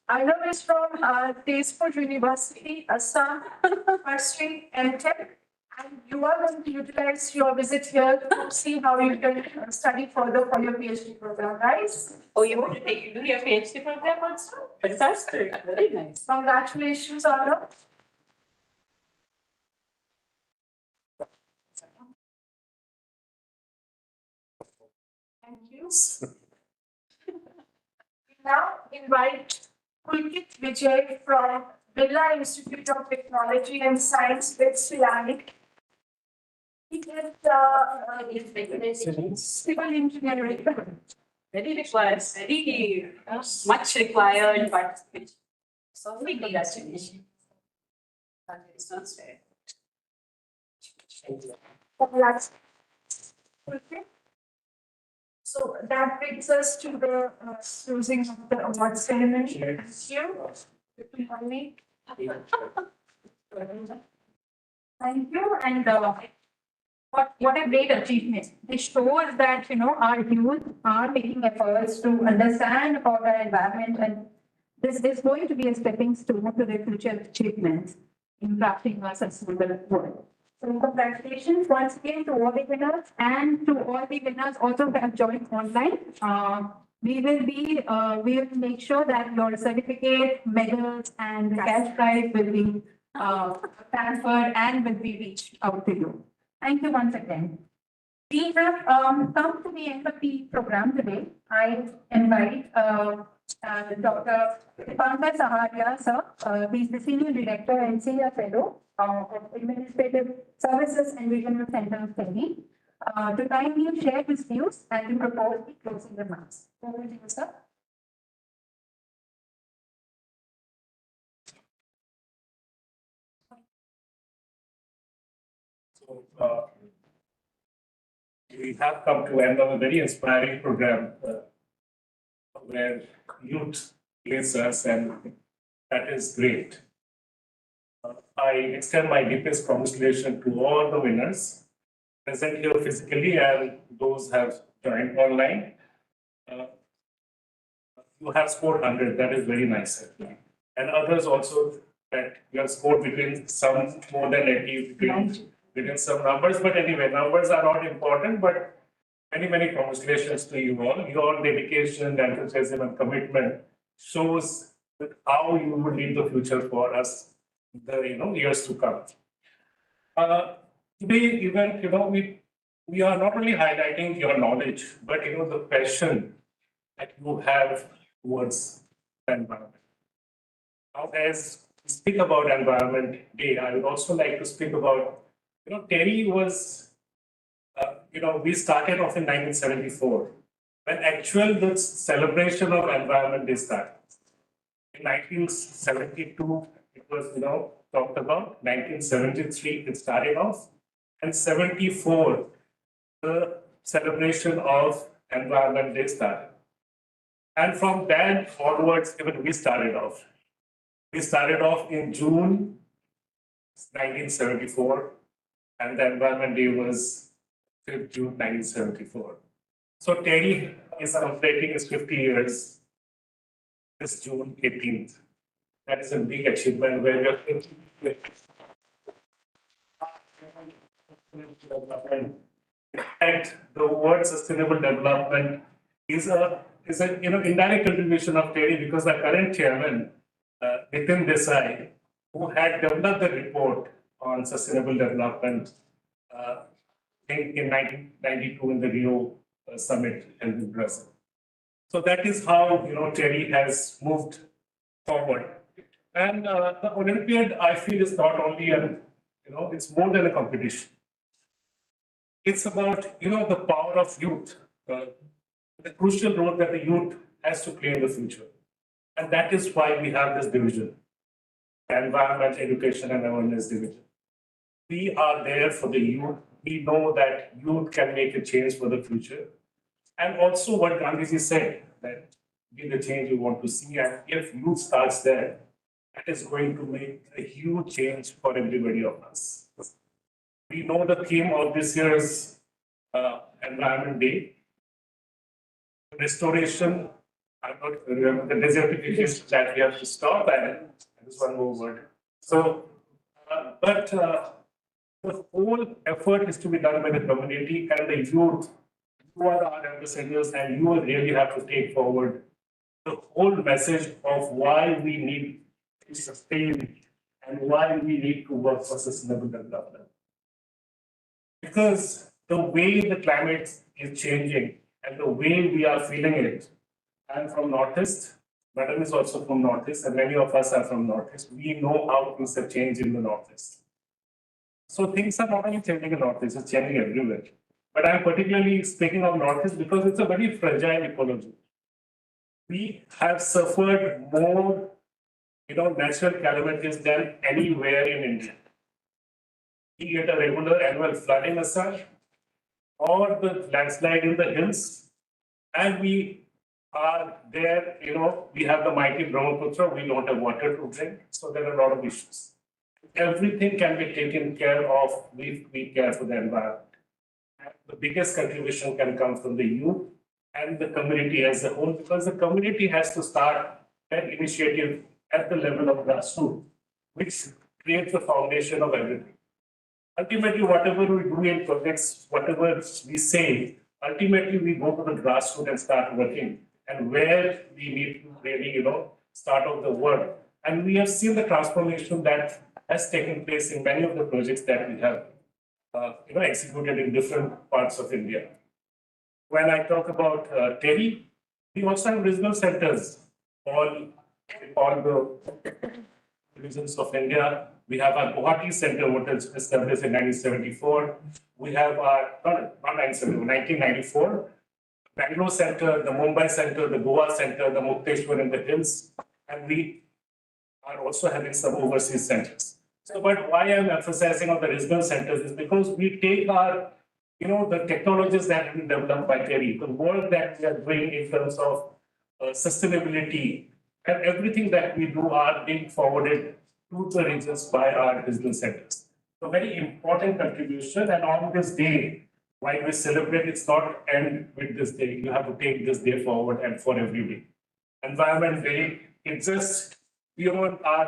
Arnav is from Tezpur University, Assam, pursuing MTech. And you are going to utilize your visit here to see how you can study further for your PhD program, right? Oh, you want to do your PhD program also? Fantastic. Very nice. Congratulations, Arnav. Thank you. We now invite Pulkit Vijay from Birla Institute of Technology and Science with Silani. He is civil engineering. Very required, very much required participation. So many congratulations. It's not fair. Okay. So that brings us to the closing of the award ceremony. Thank you. Thank you. And what a great achievement. It shows that, our youth are making efforts to understand about our environment, and this is going to be a stepping stone to their future achievements in crafting a sustainable world. So congratulations once again to all the winners, and to all the winners also who have joined online. We will make sure that your certificate, medals, and cash prize will be transferred and will be reached out to you. Thank you once again. We have come to the end of the program today. I invite Dr. Pankaj Saharia, sir. He's the Senior Director and Senior Fellow of Administrative Services and Regional Center of TERI, to kindly share his views and to propose the closing remarks. Over to you, sir. So, we have come to end of a very inspiring program where youth leads us, and that is great. I extend my deepest congratulations to all the winners present here physically and those have joined online. You have scored 100, that is very nice. And others also that you have scored between some more than 80, between some numbers, but anyway, numbers are not important, but many congratulations to you all. Your dedication, enthusiasm and commitment shows that how you will lead the future for us in the years to come. Today event, we are not only highlighting your knowledge, but the passion that you have towards the environment. Now, as we speak about Environment Day, I would also like to speak about, TERI was, we started off in 1974, when the celebration of Environment Day started. In 1972, it was, talked about. 1973, it started off. And 74, the celebration of Environment Day started. And from then onwards, even we started off. We started off in June 1974, and the Environment Day was 5th June 1974. So TERI is celebrating its 50 years this June 18th. That is a big achievement where we are in fact, the word sustainable development is an indirect contribution of TERI, because the current chairman, Nitin Desai, who had developed the report on sustainable development in 1992 in the Rio summit held in Brazil. So that is how TERI has moved forward. And the Olympiad, I feel, is not only it's more than a competition. It's about the power of youth, the crucial role that the youth has to play in the future. And that is why we have this division, Environment, Education and Awareness Division. We are there for the youth. We know that youth can make a change for the future. And also what Gandhiji said, that be the change you want to see. And if youth starts there, that is going to make a huge change for everybody of us. We know the theme of this year's Environment Day, restoration. I'm not remember the desertification that we have to stop, and this one more word. So, the whole effort is to be done by the community and the youth, who are our ambassadors, and you will really have to take forward the whole message of why we need to sustain and why we need to work for sustainable development. Because the way the climate is changing and the way we are feeling it, I'm from Northeast, Madam is also from Northeast, and many of us are from Northeast. We know how things have changed in the Northeast. So things are not only changing in Northeast, it's changing everywhere. But I'm particularly speaking of Northeast because it's a very fragile ecology. We have suffered more, natural calamities than anywhere in India. We get a regular annual flooding as such, or the landslide in the hills, and we are there, we have the mighty Brahmaputra, we don't have water to drink, so there are a lot of issues. Everything can be taken care of if we care for the environment. And the biggest contribution can come from the youth and the community as a whole, because the community has to start an initiative at the level of grassroots, which creates the foundation of everything. Ultimately, whatever we do in projects, whatever we say, ultimately we go to the grassroots and start working, and where we need to really, start off the work. And we have seen the transformation that has taken place in many of the projects that we have. executed in different parts of India. When I talk about TERI, we also have regional centers, all the regions of India. We have our Guwahati Center, which was established in 1974. We have our, not 1974, 1994, Bangalore Center, the Mumbai Center, the Goa Center, the Mukteshwar in the hills, and we are also having some overseas centers. So, but why I'm emphasizing on the regional centers is because we take our, the technologies that have been developed by TERI, the work that we are doing in terms of sustainability, and everything that we do are being forwarded to the regions by our regional centers. So very important contribution, and on this day, while we celebrate, it's not end with this day. You have to take this day forward and for every day. Environment Day, it's just beyond our,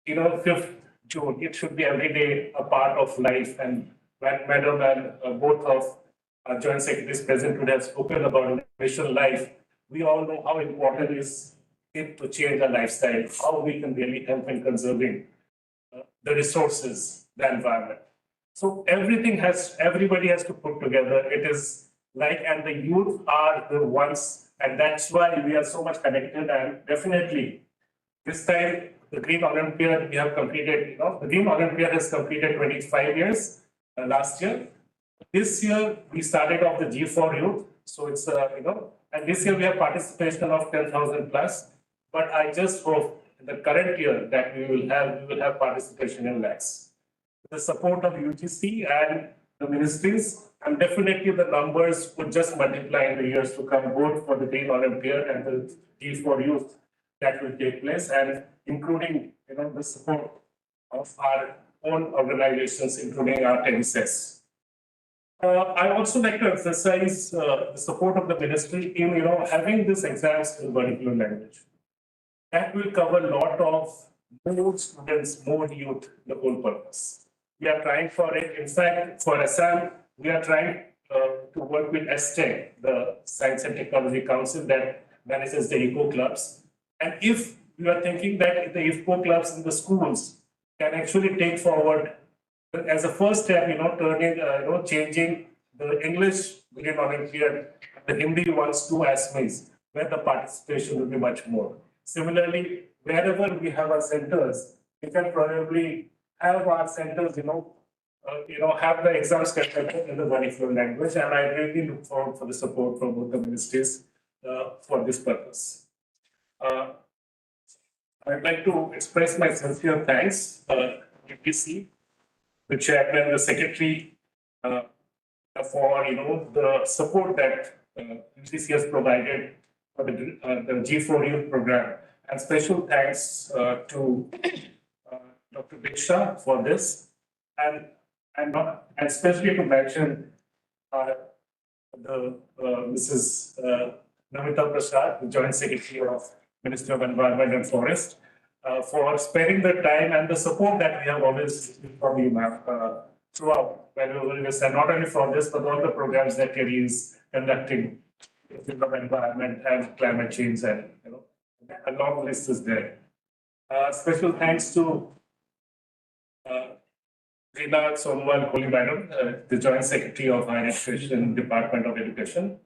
5th June. It should be every day a part of life. And when Madam and both of our Joint Secretaries present today have spoken about mission life, we all know how important is it to change our lifestyle, how we can really help in conserving the resources, the environment. So everybody has to put together. It is like, and the youth are the ones, and that's why we are so much connected. And definitely, this time, the Green Olympiad, we have completed, the Green Olympiad has completed 25 years last year. This year, we started off the G4Youth. So it's, and this year we have participation of 10,000 plus. But I just hope in the current year that we will have participation in lakhs. The support of UGC and the ministries, and definitely the numbers would just multiply in the years to come, both for the Green Olympiad and the G4Youth that will take place, and including the support of our own organizations, including our TERI. I also like to emphasize the support of the ministry in having these exams in vernacular language. That will cover a lot of more students, more youth, the whole purpose. We are trying for it. In fact, for Assam, we are trying to work with STEC, the Science and Technology Council that manages the eco clubs. And if we are thinking that the eco clubs in the schools can actually take forward as a first step, changing the English Green Olympiad, the Hindi ones to ASMEs, where the participation will be much more. Similarly, wherever we have our centers, we can probably have our centers, have the exams conducted in the vernacular language, and I really look forward for the support from both the ministries for this purpose. I'd like to express my sincere thanks to UPC, the chairman, the secretary, for the support that UPC has provided for the G4Youth program, and special thanks to Dr. Diksha for this, and especially to mention the Mrs. Namita Prasad, the Joint Secretary of Ministry of Environment and Forest, for sparing the time and the support that we have always received from you, ma'am, throughout, whenever we said, not only for this, but all the programs that TERI is conducting in the field of environment and climate change, and a long list is there. Special thanks to Rina Sonwal Kohli Madam, the Joint Secretary of Higher Education, Department of Education.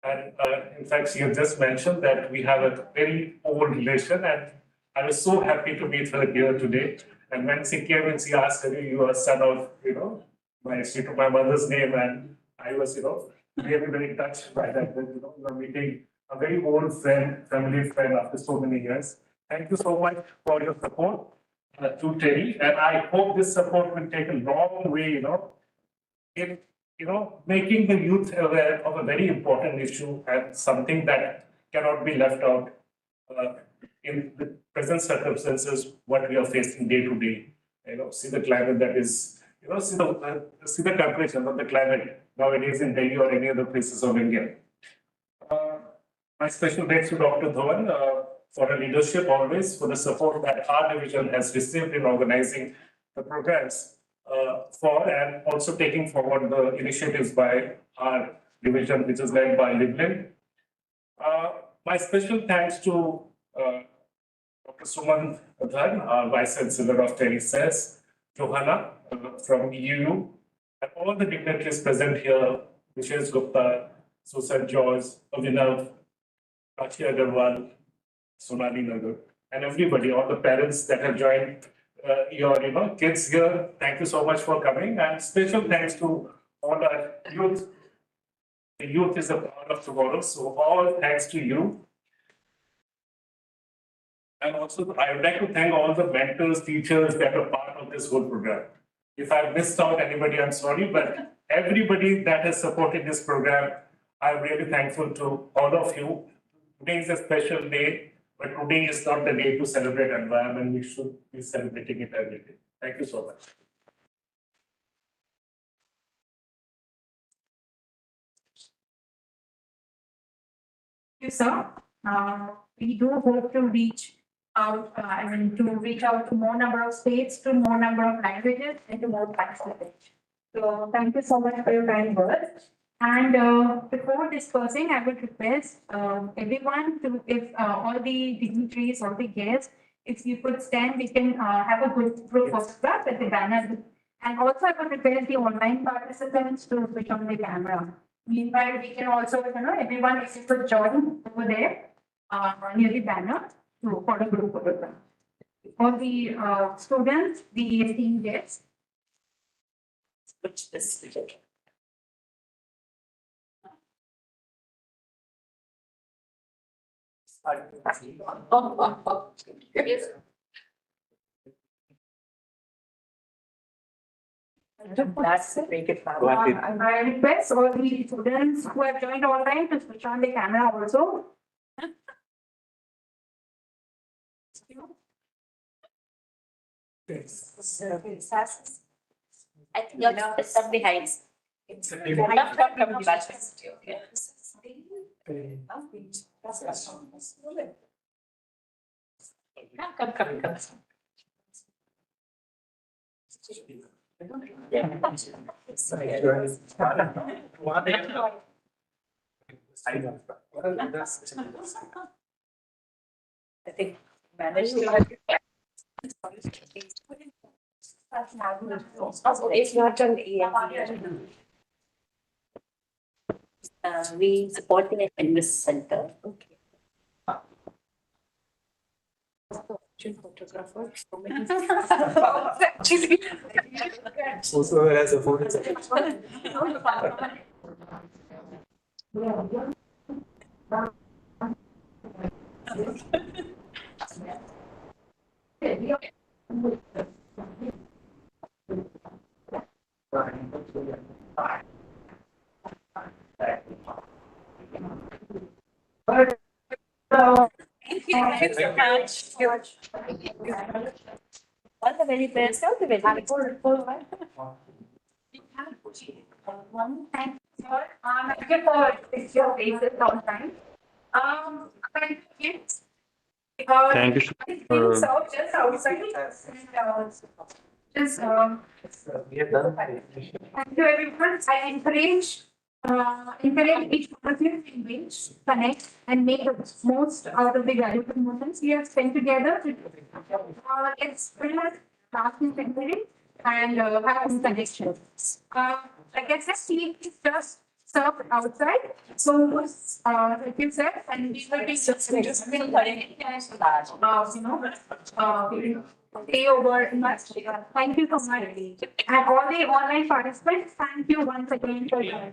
And in fact, she has just mentioned that we have a very old relation, and I was so happy to meet her here today. And when she came and she asked me, you are son of, she took my mother's name, and I was, really very touched by that, you are meeting a very old friend, family friend after so many years. Thank you so much for your support to TERI, and I hope this support will take a long way, in making the youth aware of a very important issue and something that cannot be left out in the present circumstances, what we are facing day to day. See the climate that is, see the temperature of the climate nowadays in Delhi or any other places of India. My special thanks to Dr. Dhawan for her leadership always, for the support that our division has received in organizing the programs and also taking forward the initiatives by our division, which is led by Livlin. My special thanks to Dr. Suman Adhan, our Vice Chancellor of TERI, Johanna from EU, And all the dignitaries present here, Vishesh Gupta, Susan George, Abhinav, Prachi Agarwal, Sonali Nagar, and everybody, all the parents that have joined your kids here. Thank you so much for coming, and special thanks to all our youth. The youth is the power of tomorrow, so all thanks to you. And also, I would like to thank all the mentors, teachers that are part of this whole program. If I've missed out anybody, I'm sorry, but everybody that has supported this program, I'm really thankful to all of you. Today is a special day, but today is not the day to celebrate environment. We should be celebrating it every day. Thank you so much. Thank you, sir. We do hope to reach out, to more number of states, to more number of languages, and to more participants. So thank you so much for your kind words. And before dispersing, I would request everyone to, if all the dignitaries, all the guests, if you could stand, we can have a good group photograph with the banner. And also, I would request the online participants to switch on the camera. Meanwhile, we can also, everyone, if you could join over there near the banner for the group photograph. For the students, the esteemed guests. Which is. Yes. I request all the students who have joined online to switch on the camera also. I think you're stuck behind. Come. I think manage it's not an we support the Enriches Center. Okay. Photographer. Also has a phone. Thank you so much. All the very best. All the very best. One, thank you, sir. Thank you for your faces on time. Thank you. Thank you. So just outside. We have done. Thank you, everyone. I encourage each one of you to engage, connect, and make the most out of the valuable moments we have spent together. Let's build a lasting memory and have some connections. Like I said, tea is just served outside. So, like you said, and we will be just stay over much. Thank you so much. And all the online participants, thank you once again for joining.